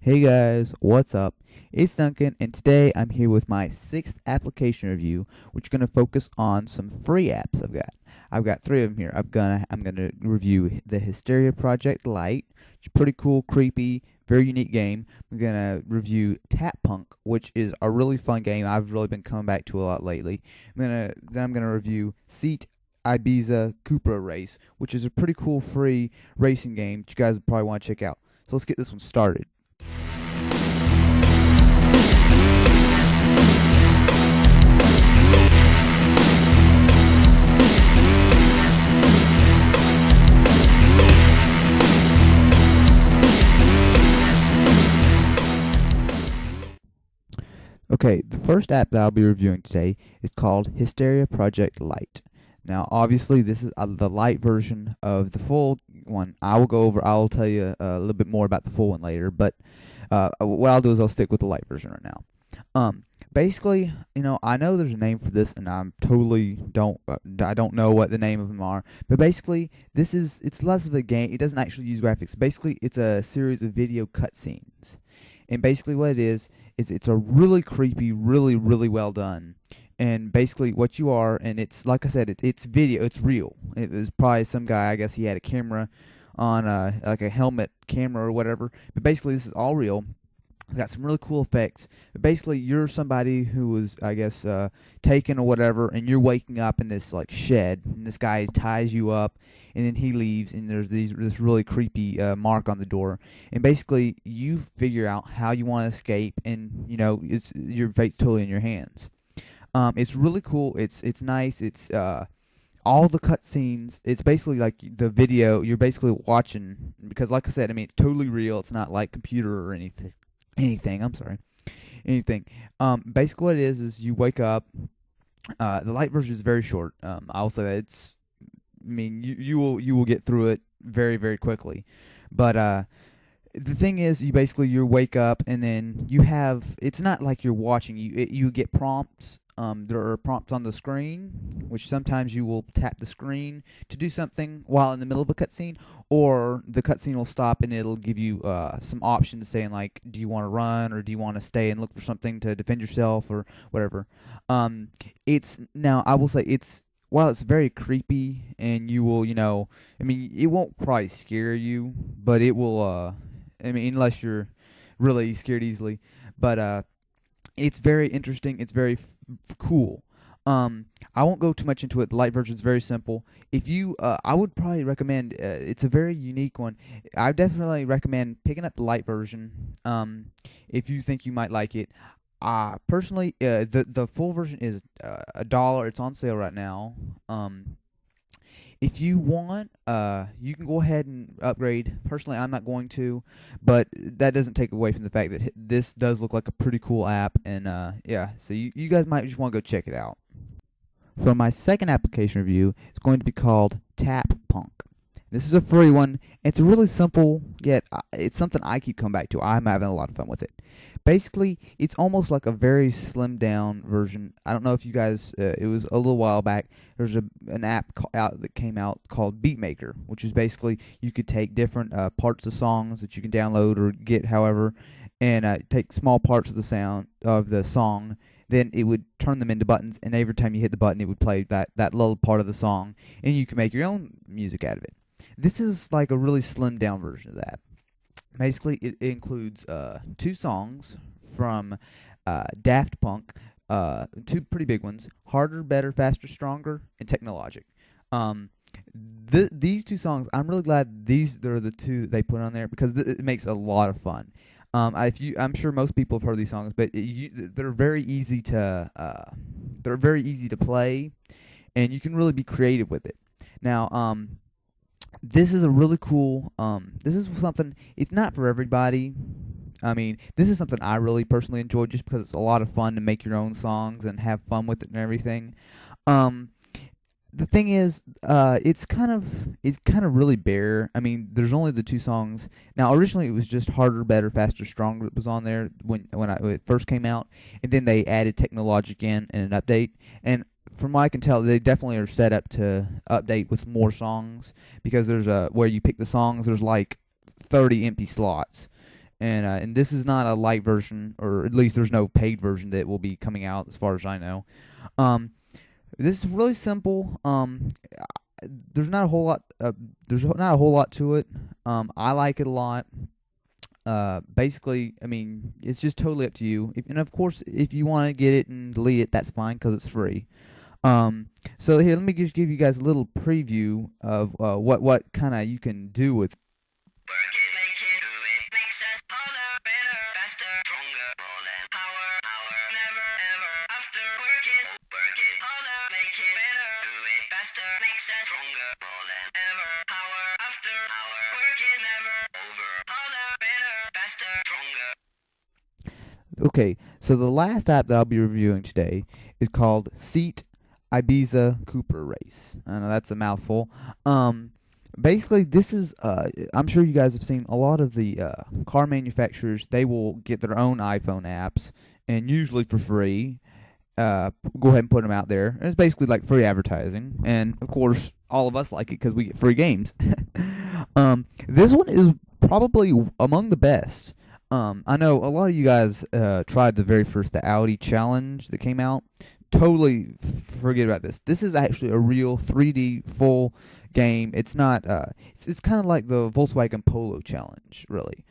Hey guys, what's up? It's Duncan, and today I'm here with my sixth application review, which is going to focus on some free apps I've got. I've got three of them here. I'm gonna review the Hysteria Project Lite, which is pretty cool, creepy, very unique game. I'm gonna review Tap Punk, which is a really fun game I've really been coming back to a lot lately. I'm gonna review Seat Ibiza Cupra Race, which is a pretty cool free racing game that you guys probably want to check out. So let's get this one started. Okay, the first app that I'll be reviewing today is called Hysteria Project Lite. Now, obviously, this is the light version of the full one. I'll tell you a little bit more about the full one later, but what I'll do is I'll stick with the light version right now. Basically, I know there's a name for this, and I don't know what the name of them are. But basically, it's less of a game. It doesn't actually use graphics. Basically, it's a series of video cutscenes. And basically, what it is it's a really creepy, really, really well done. And basically, what you are, and it's like I said, it's video, it's real. It was probably some guy, I guess he had a camera on, like a helmet camera or whatever. But basically, this is all real. It's got some really cool effects. But basically, you're somebody who was, I guess, taken or whatever, and you're waking up in this like shed, and this guy ties you up, and then he leaves, and there's this really creepy mark on the door, and basically you figure out how you want to escape, and it's your fate's totally in your hands. It's really cool. It's nice. It's all the cutscenes. It's basically like the video you're basically watching because, like I said, I mean it's totally real. It's not like computer or anything. I'm sorry. Anything. Basically, what it is you wake up. The light version is very short. I will say that it's. I mean, you will get through it very very quickly, but the thing is, you wake up and then you have. It's not like you're watching. You get prompts. There are prompts on the screen, which sometimes you will tap the screen to do something while in the middle of a cutscene, or the cutscene will stop and it'll give you some options saying like, do you want to run or do you want to stay and look for something to defend yourself or whatever. It's now I will say it's while it's very creepy and you will I mean it won't probably scare you, but it will I mean unless you're really scared easily, but it's very interesting. It's very cool. I won't go too much into it. The light version is very simple. If you, I would probably recommend. It's a very unique one. I definitely recommend picking up the light version. If you think you might like it. Personally, the full version is $1. It's on sale right now. If you want, you can go ahead and upgrade. Personally, I'm not going to, but that doesn't take away from the fact that this does look like a pretty cool app, and yeah, so you guys might just want to go check it out. For my second application review, it's going to be called Tap Punk. This is a free one. It's a really simple, yet it's something I keep coming back to. I'm having a lot of fun with it. Basically, it's almost like a very slimmed down version. I don't know if you guys, it was a little while back, there's an app that came out called Beatmaker, which is basically you could take different parts of songs that you can download or get however, and take small parts of the sound of the song, then it would turn them into buttons, and every time you hit the button, it would play that little part of the song, and you can make your own music out of it. This is like a really slimmed down version of that. Basically, it includes two songs from Daft Punk, two pretty big ones: "Harder, Better, Faster, Stronger" and "Technologic." These two songs, I'm really glad they're the two that they put on there because it makes a lot of fun. I'm sure most people have heard these songs, but they're very easy to play, and you can really be creative with it. Now, this is a really cool. This is something. It's not for everybody. I mean, this is something I really personally enjoy just because it's a lot of fun to make your own songs and have fun with it and everything. The thing is, it's kind of really bare. I mean, there's only the two songs. Now, originally it was just "Harder, Better, Faster, Stronger" that was on there when it first came out, and then they added "Technologic" in an update. And from what I can tell, they definitely are set up to update with more songs because there's where you pick the songs. There's like 30 empty slots, and this is not a light version, or at least there's no paid version that will be coming out as far as I know. Um, this is really simple. There's not a whole lot. There's not a whole lot to it. I like it a lot. Basically, I mean, it's just totally up to you. And of course, if you want to get it and delete it, that's fine because it's free. So here, let me just give you guys a little preview of what kind of you can do with. Okay, so the last app that I'll be reviewing today is called Seat Ibiza Cooper Race. I know that's a mouthful. Basically, this is, I'm sure you guys have seen a lot of the car manufacturers, they will get their own iPhone apps, and usually for free. Go ahead and put them out there. And it's basically like free advertising, and of course, all of us like it because we get free games. This one is probably among the best. I know a lot of you guys tried the very first, the Audi Challenge that came out. Totally forget about this. This is actually a real 3D full game. It's not. It's kind of like the Volkswagen Polo Challenge, really.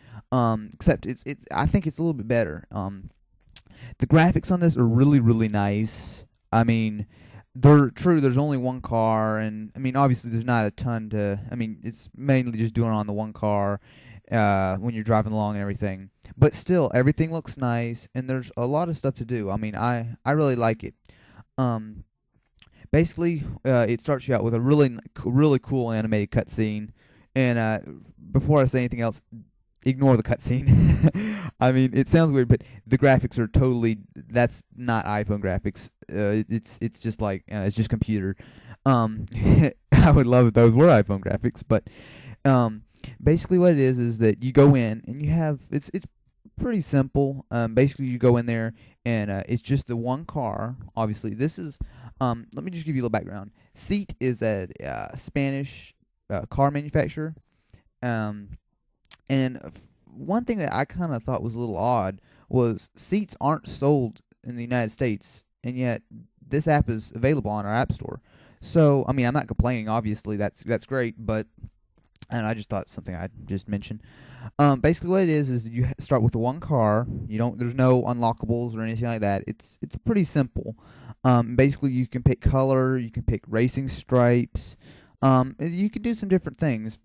Except it's. I think it's a little bit better. The graphics on this are really, really nice. I mean, they're true. There's only one car, and I mean, obviously, there's not a ton to. I mean, it's mainly just doing it on the one car. When you're driving along and everything, but still everything looks nice, and there's a lot of stuff to do. I mean, I really like it. Basically, it starts you out with a really cool animated cutscene, and before I say anything else, ignore the cutscene. I mean, it sounds weird, but the graphics are totally, that's not iPhone graphics. It's just like it's just computer. I would love if those were iPhone graphics, but basically what it is that you go in and you have, it's pretty simple. Basically you go in there and it's just the one car. Obviously this is, let me just give you a little background. Seat is a Spanish car manufacturer. And one thing that I kind of thought was a little odd was seats aren't sold in the United States, and yet this app is available on our app store. So, I mean, I'm not complaining, obviously, that's great, but, and I just thought something I'd just mention. Basically what it is you start with the one car. There's no unlockables or anything like that. It's pretty simple. Basically you can pick color, you can pick racing stripes, you can do some different things.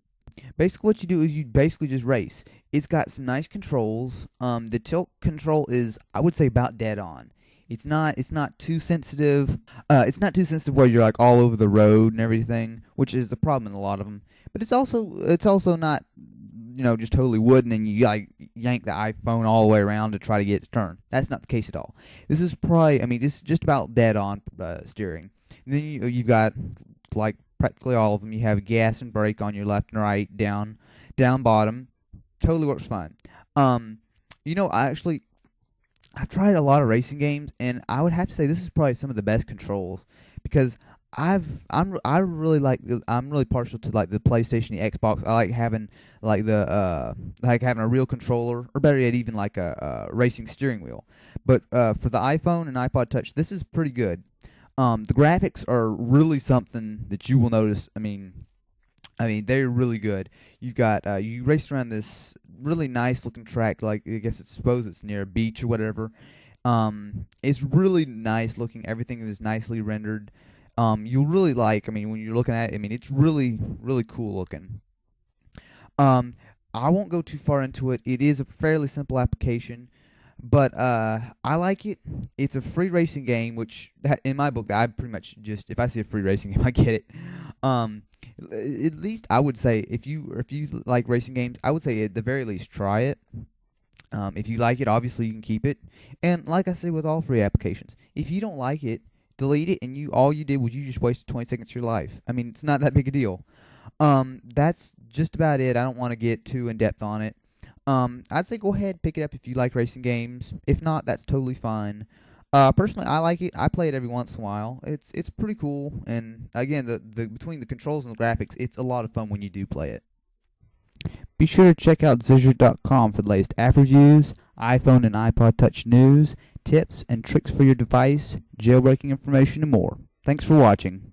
Basically what you do is you basically just race. It's got some nice controls. The tilt control is, I would say, about dead on. It's not too sensitive. It's not too sensitive where you're like all over the road and everything, which is the problem in a lot of them. But it's also not, just totally wooden and you like yank the iPhone all the way around to try to get it to turn. That's not the case at all. This is this is just about dead on steering. And then you've got like practically all of them. You have gas and brake on your left and right, down, bottom. Totally works fine. I've tried a lot of racing games, and I would have to say this is probably some of the best controls because I'm really partial to like the PlayStation, the Xbox. I like having like having a real controller, or better yet, even like a racing steering wheel. But for the iPhone and iPod Touch, this is pretty good. The graphics are really something that you will notice. I mean, they're really good. You got you race around this really nice looking track. Like I guess suppose it's near a beach or whatever. It's really nice looking. Everything is nicely rendered. You'll really like. I mean, when you're looking at it, it's really really cool looking. I won't go too far into it. It is a fairly simple application. But I like it. It's a free racing game, which in my book, I pretty much just, if I see a free racing game, I get it. At least I would say if you like racing games, I would say at the very least try it. If you like it, obviously you can keep it. And like I said with all free applications, if you don't like it, delete it, and all you did was you just wasted 20 seconds of your life. I mean, it's not that big a deal. That's just about it. I don't want to get too in depth on it. I'd say go ahead, pick it up if you like racing games. If not, that's totally fine. Personally, I like it. I play it every once in a while. It's pretty cool, and again, the between the controls and the graphics, it's a lot of fun when you do play it. Be sure to check out Zizzer.com for the latest app reviews, iPhone and iPod Touch news, tips and tricks for your device, jailbreaking information, and more. Thanks for watching.